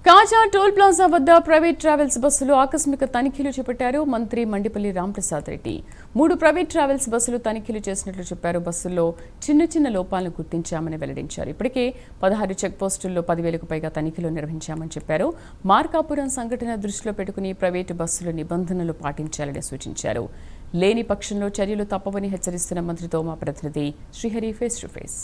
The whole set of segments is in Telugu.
కాజా టోల్ ప్లాజా వద్ద ప్రైవేట్ ట్రావెల్స్ బస్సులు ఆకస్మిక తనిఖీలు చేపట్టారు మంత్రి మండిపల్లి రాంప్రసాద్ రెడ్డి. 3 ప్రైవేట్ ట్రావెల్స్ బస్సులు తనిఖీలు చేసినట్లు చెప్పారు. బస్సుల్లో చిన్న లోపాలను గుర్తించామని వెల్లడించారు. ఇప్పటికే 16 చెక్ పోస్టుల్లో 10,000కు పైగా తనిఖీలు నిర్వహించామని చెప్పారు. మార్కాపురం సంఘటన దృష్టిలో పెట్టుకుని ప్రైవేటు బస్సులు నిబంధనలు పాటించాలని సూచించారు. లేని పక్షంలో చర్యలు తప్పవని హెచ్చరిస్తున్న మంత్రితో మా ప్రతినిధి శ్రీహరి ఫేస్ టు ఫేస్.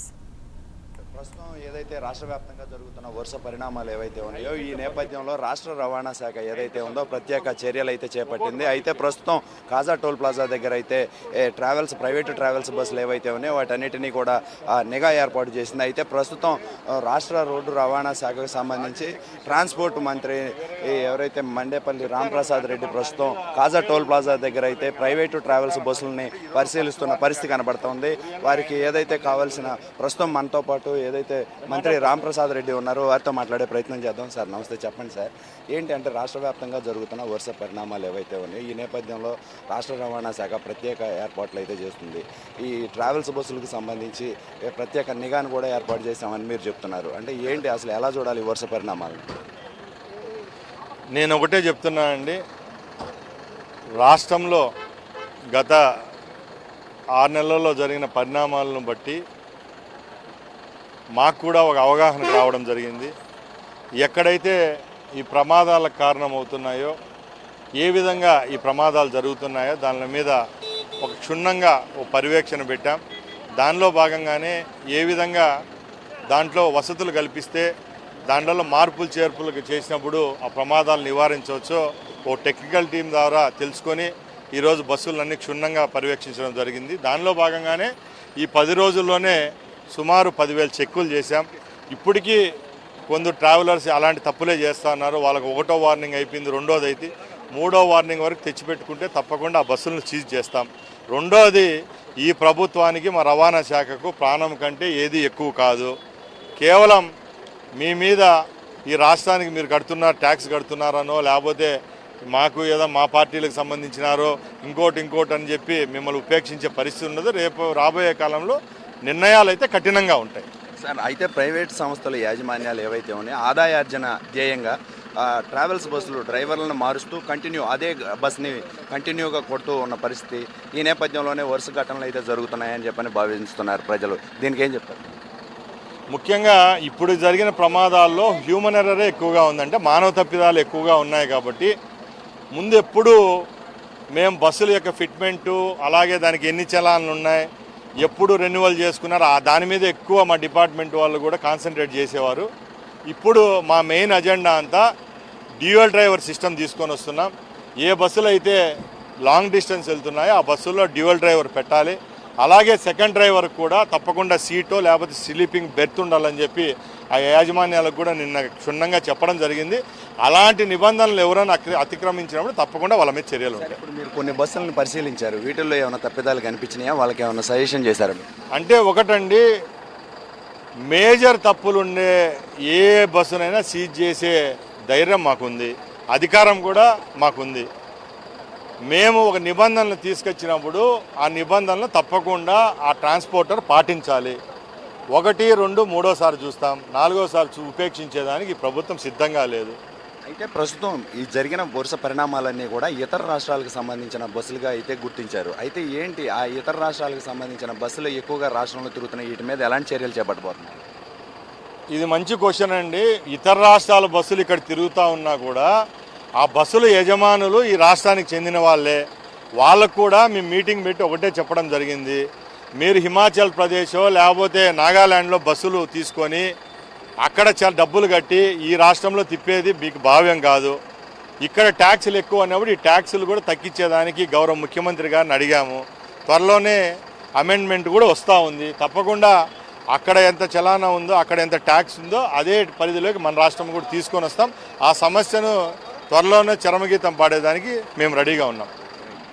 ప్రస్తుతం ఏదైతే రాష్ట్ర వ్యాప్తంగా జరుగుతున్న వరుస పరిణామాలు ఏవైతే ఉన్నాయో ఈ నేపథ్యంలో రాష్ట్ర రవాణా శాఖ ఏదైతే ఉందో ప్రత్యేక చర్యలు అయితే చేపట్టింది. అయితే ప్రస్తుతం కాజా టోల్ ప్లాజా దగ్గర అయితే ప్రైవేటు ట్రావెల్స్ బస్సులు ఏవైతే ఉన్నాయో వాటన్నిటినీ కూడా నిఘా ఏర్పాటు చేసింది. అయితే ప్రస్తుతం రాష్ట్ర రోడ్డు రవాణా శాఖకు సంబంధించి ట్రాన్స్పోర్ట్ మంత్రి ఎవరైతే మండేపల్లి రాంప్రసాద్ రెడ్డి ప్రస్తుతం కాజా టోల్ ప్లాజా దగ్గర అయితే ప్రైవేటు ట్రావెల్స్ బస్సులని పరిశీలిస్తున్న పరిస్థితి కనబడుతోంది. వారికి ఏదైతే కావాల్సిన ప్రస్తుతం మనతో పాటు ఏదైతే మంత్రి రాంప్రసాద్ రెడ్డి ఉన్నారో వారితో మాట్లాడే ప్రయత్నం చేద్దాం. సార్ నమస్తే, చెప్పండి సార్, ఏంటి అంటే రాష్ట్ర వ్యాప్తంగా జరుగుతున్న వరుస పరిణామాలు ఏవైతే ఉన్నాయో ఈ నేపథ్యంలో రాష్ట్ర రవాణా శాఖ ప్రత్యేక ఏర్పాట్లు అయితే చేస్తుంది. ఈ ట్రావెల్స్ బస్సులకు సంబంధించి ప్రత్యేక నిఘాను కూడా ఏర్పాటు చేశామని మీరు చెప్తున్నారు. అంటే ఏంటి అసలు ఎలా చూడాలి ఈ వరుస పరిణామాలు? నేను ఒకటే చెప్తున్నా అండి, రాష్ట్రంలో గత 6 నెలల్లో జరిగిన పరిణామాలను బట్టి మాకు కూడా ఒక అవగాహన రావడం జరిగింది. ఎక్కడైతే ఈ ప్రమాదాలకు కారణమవుతున్నాయో, ఏ విధంగా ఈ ప్రమాదాలు జరుగుతున్నాయో దాని మీద ఒక క్షుణ్ణంగా ఒక పర్యవేక్షణ పెట్టాం. దానిలో భాగంగానే ఏ విధంగా దాంట్లో వసతులు కల్పిస్తే దాంట్లో మార్పులు చేర్పులు చేసినప్పుడు ఆ ప్రమాదాలు నివారించవచ్చో ఓ టెక్నికల్ టీం ద్వారా తెలుసుకొని ఈరోజు బస్సులన్నీ క్షుణ్ణంగా పర్యవేక్షించడం జరిగింది. దానిలో భాగంగానే ఈ 10 రోజుల్లోనే సుమారు 10,000 చెక్కులు చేశాం. ఇప్పటికీ కొందరు ట్రావెలర్స్ అలాంటి తప్పులే చేస్తూ ఉన్నారు. వాళ్ళకు 1వ వార్నింగ్ అయిపోయింది, 2వది అయితే 3వ వార్నింగ్ వరకు తెచ్చిపెట్టుకుంటే తప్పకుండా ఆ బస్సులను సీజ్ చేస్తాం. 2వది, ఈ ప్రభుత్వానికి మా రవాణా శాఖకు ప్రాణం కంటే ఏది ఎక్కువ కాదు. కేవలం మీ మీద ఈ రాష్ట్రానికి మీరు ట్యాక్స్ కడుతున్నారనో లేకపోతే మాకు ఏదో మా పార్టీలకు సంబంధించినారో ఇంకోటి అని చెప్పి మిమ్మల్ని ఉపేక్షించే పరిస్థితి ఉండదు. రేపు రాబోయే కాలంలో నిర్ణయాలు అయితే కఠినంగా ఉంటాయి. సార్, అయితే ప్రైవేట్ సంస్థల యాజమాన్యాలు ఏవైతే ఉన్నాయో ఆదాయార్జన ధ్యేయంగా ట్రావెల్స్ బస్సులు డ్రైవర్లను మారుస్తూ అదే బస్ని కంటిన్యూగా కొడుతూ ఉన్న పరిస్థితి. ఈ నేపథ్యంలోనే వరుస ఘటనలు అయితే జరుగుతున్నాయని చెప్పని భావిస్తున్నారు ప్రజలు. దీనికి ఏం చెప్తారు? ముఖ్యంగా ఇప్పుడు జరిగిన ప్రమాదాల్లో హ్యూమన్ ఎర్రరే ఎక్కువగా ఉందంటే మానవ తప్పిదాలు ఎక్కువగా ఉన్నాయి. కాబట్టి ముందు ఎప్పుడు మేము బస్సుల యొక్క ఫిట్మెంటు అలాగే దానికి ఎన్ని చలాన్లు ఉన్నాయి ఎప్పుడు రెన్యువల్ చేసుకున్నారు దాని మీద ఎక్కువ మా డిపార్ట్మెంట్ వాళ్ళు కూడా కాన్సన్ట్రేట్ చేసేవారు. ఇప్పుడు మా మెయిన్ అజెండా అంతా డ్యూయల్ డ్రైవర్ సిస్టమ్ తీసుకొని వస్తున్నాం. ఏ బస్సులు అయితే లాంగ్ డిస్టెన్స్ వెళ్తున్నాయో ఆ బస్సుల్లో డ్యూయల్ డ్రైవర్ పెట్టాలి. అలాగే సెకండ్ డ్రైవర్ కూడా తప్పకుండా సీటో లేకపోతే స్లీపింగ్ బెర్త్ ఉండాలని చెప్పి ఆ యాజమాన్యాలకు కూడా నిన్న క్షుణ్ణంగా చెప్పడం జరిగింది. అలాంటి నిబంధనలు ఎవరైనా అతిక్రమించినప్పుడు తప్పకుండా వాళ్ళ మీద చర్యలు ఉంటాయి. ఇప్పుడు మీరు కొన్ని బస్సులను పరిశీలించారు, వీటిల్లో ఏమైనా తప్పిదాలు కనిపించినాయా? వాళ్ళకి ఏమైనా సజెషన్ చేశారు? అంటే ఒకటండి, మేజర్ తప్పులుండే ఏ బస్సునైనా సీజ్ చేసే ధైర్యం మాకుంది, అధికారం కూడా మాకుంది. మేము ఒక నిబంధనలు తీసుకొచ్చినప్పుడు ఆ నిబంధనలు తప్పకుండా ఆ ట్రాన్స్పోర్టర్ పాటించాలి. 1, 2, 3సారి చూస్తాం, 4సారి ఉపేక్షించేదానికి ఈ ప్రభుత్వం సిద్ధంగా లేదు. అయితే ప్రస్తుతం ఈ జరిగిన వరుస పరిణామాలన్నీ కూడా ఇతర రాష్ట్రాలకు సంబంధించిన బస్సులుగా అయితే గుర్తించారు. అయితే ఏంటి ఆ ఇతర రాష్ట్రాలకు సంబంధించిన బస్సులు ఎక్కువగా రాష్ట్రంలో తిరుగుతున్నాయి, వీటి మీద ఎలాంటి చర్యలు చేపట్టబోతున్నారు? ఇది మంచి క్వశ్చన్ అండి. ఇతర రాష్ట్రాల బస్సులు ఇక్కడ తిరుగుతూ ఉన్నా కూడా ఆ బస్సుల యజమానులు ఈ రాష్ట్రానికి చెందిన వాళ్ళే. వాళ్ళకు కూడా మేము మీటింగ్ పెట్టి ఒకటే చెప్పడం జరిగింది, మీరు హిమాచల్ ప్రదేశో లేకపోతే నాగాల్యాండ్లో బస్సులు తీసుకొని అక్కడ చాలా డబ్బులు కట్టి ఈ రాష్ట్రంలో తిప్పేది మీకు భావ్యం కాదు. ఇక్కడ ట్యాక్సులు ఎక్కువ అన్నప్పుడు ఈ ట్యాక్సులు కూడా తగ్గించేదానికి గౌరవ ముఖ్యమంత్రి గారిని అడిగాము. త్వరలోనే అమెండ్మెంట్ కూడా వస్తూ ఉంది. తప్పకుండా అక్కడ ఎంత చలానా ఉందో అక్కడ ఎంత ట్యాక్స్ ఉందో అదే పరిధిలోకి మన రాష్ట్రం కూడా తీసుకొని వస్తాం. ఆ సమస్యను త్వరలోనే చరమగీతం పాడేదానికి మేము రెడీగా ఉన్నాం.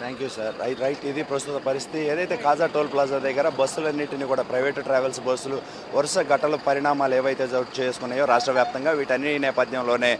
Thank you sir. రైట్, ఇది ప్రస్తుత పరిస్థితి. ఏదైతే కాజా టోల్ ప్లాజా దగ్గర బస్సులన్నింటినీ కూడా ప్రైవేటు ట్రావెల్స్ బస్సులు వరుస ఘటనల పరిణామాలు ఏవైతే చోటు చేసుకున్నాయో రాష్ట్ర వ్యాప్తంగా, వీటన్ని నేపథ్యంలోనే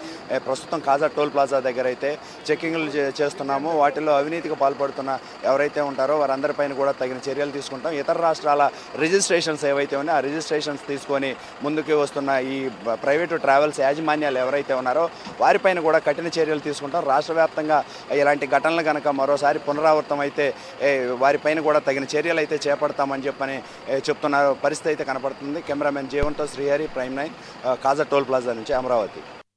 ప్రస్తుతం కాజా టోల్ ప్లాజా దగ్గర అయితే చెక్కింగ్లు చేస్తున్నాము. వాటిలో అవినీతికి పాల్పడుతున్న ఎవరైతే ఉంటారో వారందరిపైన కూడా తగిన చర్యలు తీసుకుంటాం. ఇతర రాష్ట్రాల రిజిస్ట్రేషన్స్ ఏవైతే ఉన్నాయో ఆ రిజిస్ట్రేషన్స్ తీసుకొని ముందుకు వస్తున్న ఈ ప్రైవేటు ట్రావెల్స్ యాజమాన్యాలు ఎవరైతే ఉన్నారో వారిపైన కూడా కఠిన చర్యలు తీసుకుంటాం. రాష్ట్ర వ్యాప్తంగా ఇలాంటి ఘటనలు కనుక మరోసారి పునరావృతం అయితే వారిపైన కూడా తగిన చర్యలు అయితే చేపడతామని చెప్పని చెప్తున్న పరిస్థితి అయితే కనపడుతుంది. కెమెరామెన్ జీవన్తో శ్రీహరి, ప్రైమ్ 9, కాజా టోల్ ప్లాజా నుంచి అమరావతి.